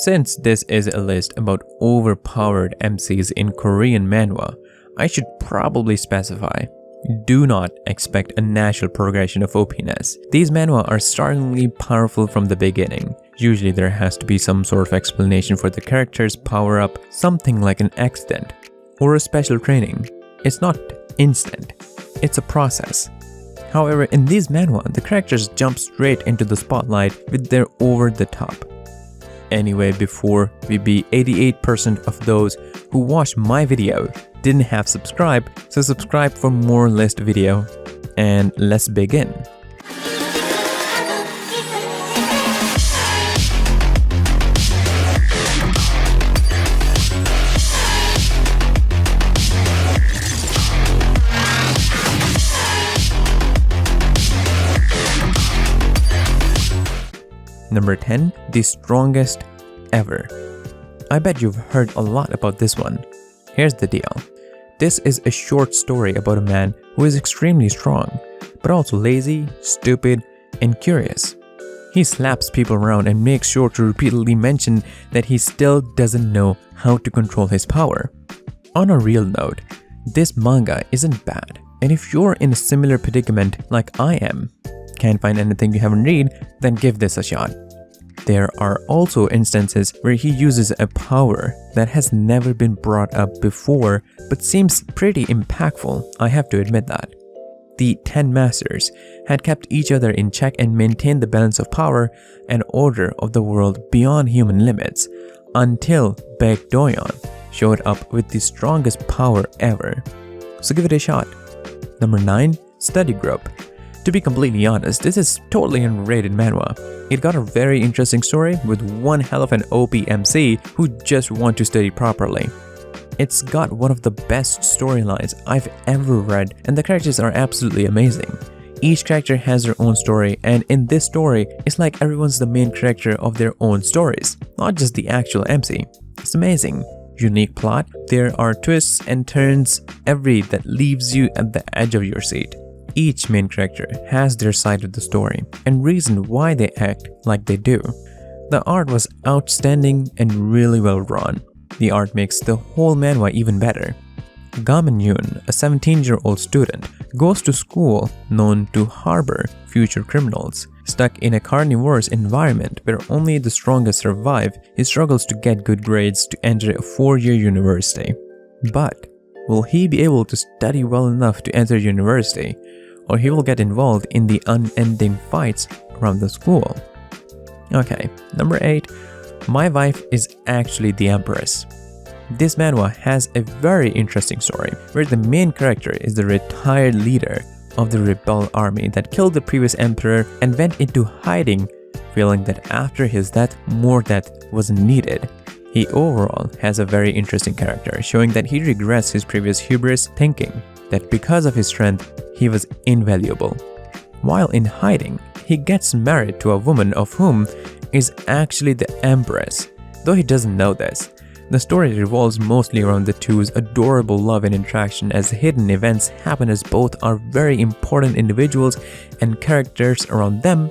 Since this is a list about overpowered MCs in Korean manhwa, I should probably specify: do not expect a natural progression of OP-ness. These manhwa are startlingly powerful from the beginning. Usually there has to be some sort of explanation for the character's power-up, something like an accident or a special training. It's not instant, it's a process. However, in these manhwa, the characters jump straight into the spotlight with their over-the-top. Anyway, before we be 88% of those who watched my video didn't have subscribed, so subscribe for more list video. And let's begin. Number 10, the strongest ever. I bet you've heard a lot about this one. Here's the deal. This is a short story about a man who is extremely strong, but also lazy, stupid, and curious. He slaps people around and makes sure to repeatedly mention that he still doesn't know how to control his power. On a real note, this manga isn't bad, and if you're in a similar predicament like I am, can't find anything you haven't read, then give this a shot. There are also instances where he uses a power that has never been brought up before but seems pretty impactful, I have to admit that. The 10 masters had kept each other in check and maintained the balance of power and order of the world beyond human limits until Baekdoyeon showed up with the strongest power ever. So give it a shot. Number 9, Study Group. To be completely honest, this is totally underrated manhwa. It got a very interesting story with one hell of an OP MC who just want to study properly. It's got one of the best storylines I've ever read, and the characters are absolutely amazing. Each character has their own story, and in this story, it's like everyone's the main character of their own stories, not just the actual MC. It's amazing. Unique plot, there are twists and turns every that leaves you at the edge of your seat. Each main character has their side of the story and reason why they act like they do. The art was outstanding and really well drawn. The art makes the whole manhwa even better. Gamin Yoon, a 17-year-old student, goes to school known to harbor future criminals. Stuck in a carnivorous environment where only the strongest survive, he struggles to get good grades to enter a 4-year university. But will he be able to study well enough to enter university, or he will get involved in the unending fights around the school? Okay, number 8, My Wife is Actually the Empress. This manhwa has a very interesting story where the main character is the retired leader of the rebel army that killed the previous emperor and went into hiding, feeling that after his death, more death wasn't needed. He overall has a very interesting character, showing that he regrets his previous hubris, thinking that because of his strength, he was invaluable. While in hiding, he gets married to a woman of whom is actually the Empress, though he doesn't know this. The story revolves mostly around the two's adorable love and interaction as hidden events happen, as both are very important individuals and characters around them,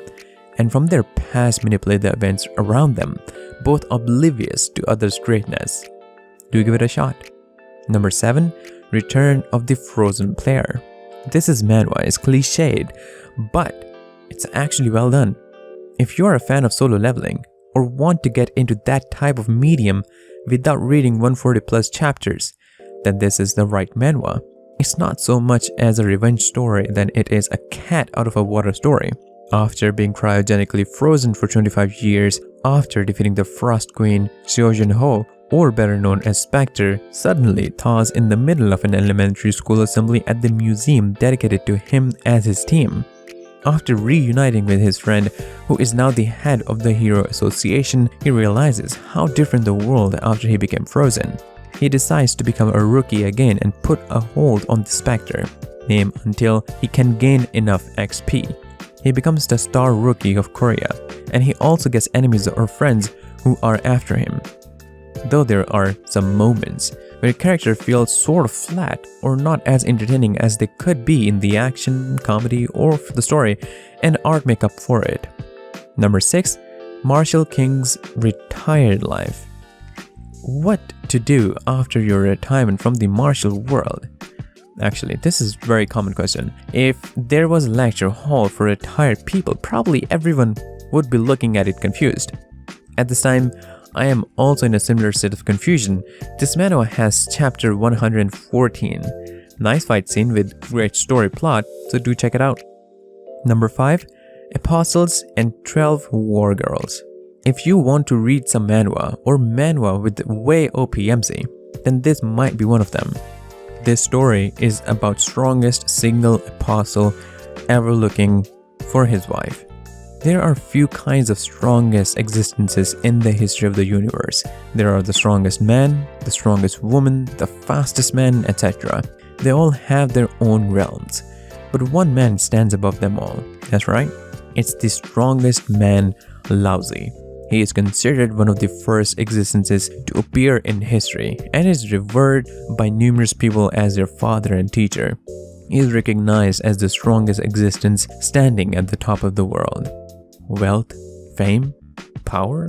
and from their past manipulate the events around them, both oblivious to others' greatness. Do give it a shot. Number 7, Return of the Frozen Player. This is manhwa is cliched, but it's actually well done. If you're a fan of solo leveling or want to get into that type of medium without reading 140 plus chapters, then this is the right manhwa. It's not so much as a revenge story than it is a cat out of a water story. After being cryogenically frozen for 25 years, after defeating the Frost Queen Seojin-ho, or better known as Spectre, suddenly thaws in the middle of an elementary school assembly at the museum dedicated to him as his team. After reuniting with his friend, who is now the head of the Hero Association, he realizes how different the world after he became frozen. He decides to become a rookie again and put a hold on the Spectre name until he can gain enough XP. He becomes the star rookie of Korea, and he also gets enemies or friends who are after him. Though there are some moments where characters feel sort of flat or not as entertaining as they could be in the action, comedy, or the story, and art make up for it. Number 6, Martial King's retired life. What to do after your retirement from the martial world? Actually, this is a very common question. If there was a lecture hall for retired people, probably everyone would be looking at it confused. At this time, I am also in a similar state of confusion. This manhwa has chapter 114. Nice fight scene with great story plot, so do check it out. Number 5. Apostles and 12 War Girls. If you want to read some manhwa or manhwa with way OP MC, then this might be one of them. This story is about strongest single apostle ever looking for his wife. There are few kinds of strongest existences in the history of the universe. There are the strongest man, the strongest woman, the fastest man, etc. They all have their own realms. But one man stands above them all. That's right. It's the strongest man, Laozi. He is considered one of the first existences to appear in history and is revered by numerous people as their father and teacher. He is recognized as the strongest existence standing at the top of the world. Wealth, fame, power?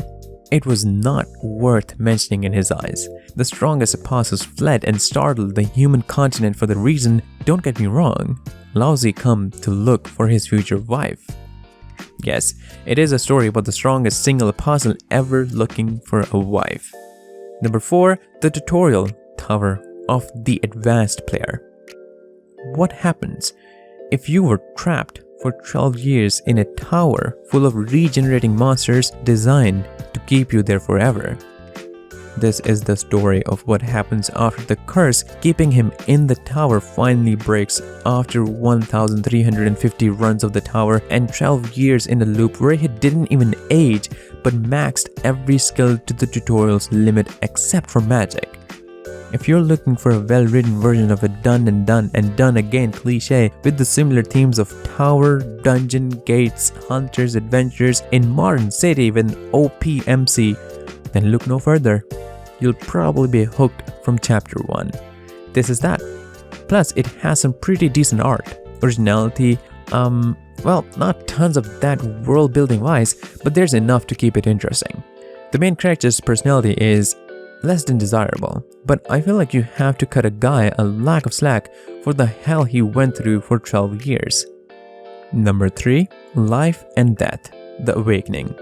It was not worth mentioning in his eyes. The strongest apostles fled and startled the human continent for the reason, don't get me wrong, Laozi come to look for his future wife. Yes, it is a story about the strongest single apostle ever looking for a wife. Number 4. The tutorial tower of the advanced player. What happens if you were trapped for 12 years in a tower full of regenerating monsters designed to keep you there forever? This is the story of what happens after the curse keeping him in the tower finally breaks after 1350 runs of the tower and 12 years in a loop where he didn't even age but maxed every skill to the tutorial's limit except for magic. If you're looking for a well-written version of a done and done and done again cliche with the similar themes of tower, dungeon, gates, hunters, adventures in modern city with OP MC, then look no further. You'll probably be hooked from chapter 1. This is that. Plus, it has some pretty decent art, originality, well, not tons of that world building wise, but there's enough to keep it interesting. The main character's personality is less than desirable, but I feel like you have to cut a guy a lack of slack for the hell he went through for 12 years. Number 3. Life and Death, The Awakening.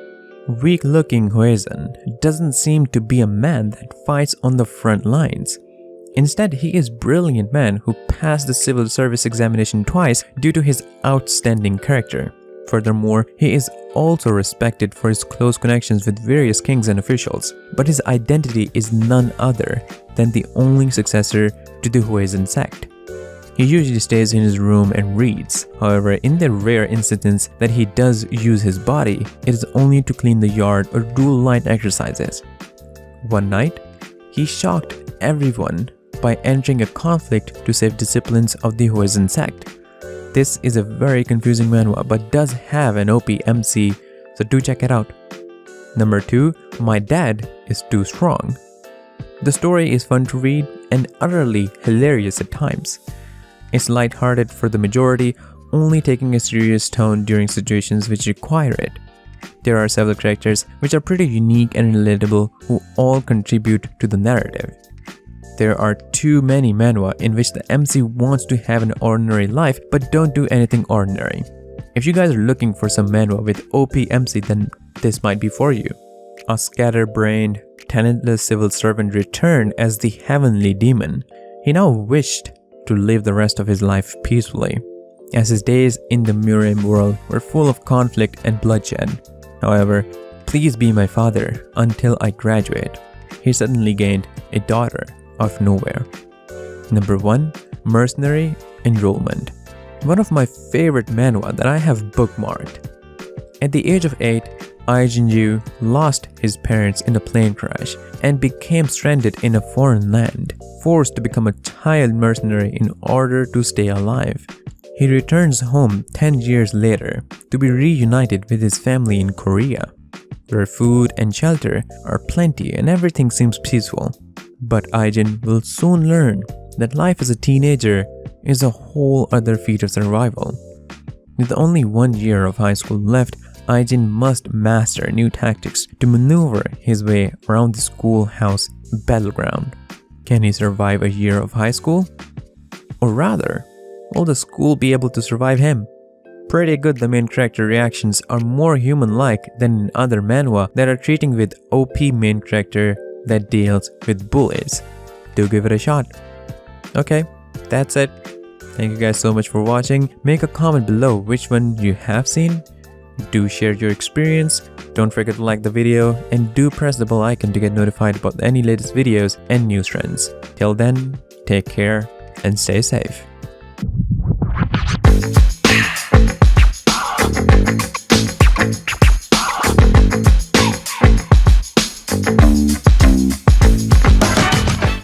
Weak-looking Huizhen doesn't seem to be a man that fights on the front lines. Instead, he is a brilliant man who passed the civil service examination twice due to his outstanding character. Furthermore, he is also respected for his close connections with various kings and officials, but his identity is none other than the only successor to the Huizhen sect. He usually stays in his room and reads. However, in the rare instance that he does use his body, it is only to clean the yard or do light exercises. One night, he shocked everyone by entering a conflict to save disciplines of the Huizhen sect. This is a very confusing manhwa but does have an OP MC, so do check it out. Number 2. My Dad is Too Strong. The story is fun to read and utterly hilarious at times. It's lighthearted for the majority, only taking a serious tone during situations which require it. There are several characters which are pretty unique and relatable who all contribute to the narrative. There are too many manhwa in which the MC wants to have an ordinary life but don't do anything ordinary. If you guys are looking for some manhwa with OP MC, then this might be for you. A scatterbrained, talentless civil servant returned as the heavenly demon. He now wished to live the rest of his life peacefully, as his days in the Murem world were full of conflict and bloodshed. However, please be my father until I graduate. He suddenly gained a daughter out of nowhere. Number 1. Mercenary Enrollment. One of my favorite manhwa that I have bookmarked. At the age of 8, Aijinju lost his parents in a plane crash and became stranded in a foreign land, forced to become a child mercenary in order to stay alive. He returns home 10 years later to be reunited with his family in Korea, where food and shelter are plenty and everything seems peaceful. But Aijin will soon learn that life as a teenager is a whole other feat of survival. With only 1 year of high school left, Aijin must master new tactics to maneuver his way around the schoolhouse battleground. Can he survive a year of high school? Or rather, will the school be able to survive him? Pretty good the main character reactions are more human-like than in other manhwa that are treating with OP main character that deals with bullies. Do give it a shot. Okay, that's it. Thank you guys so much for watching. Make a comment below which one you have seen. Do share your experience. Don't forget to like the video and do press the bell icon to get notified about any latest videos and news trends. Till then, take care and stay safe.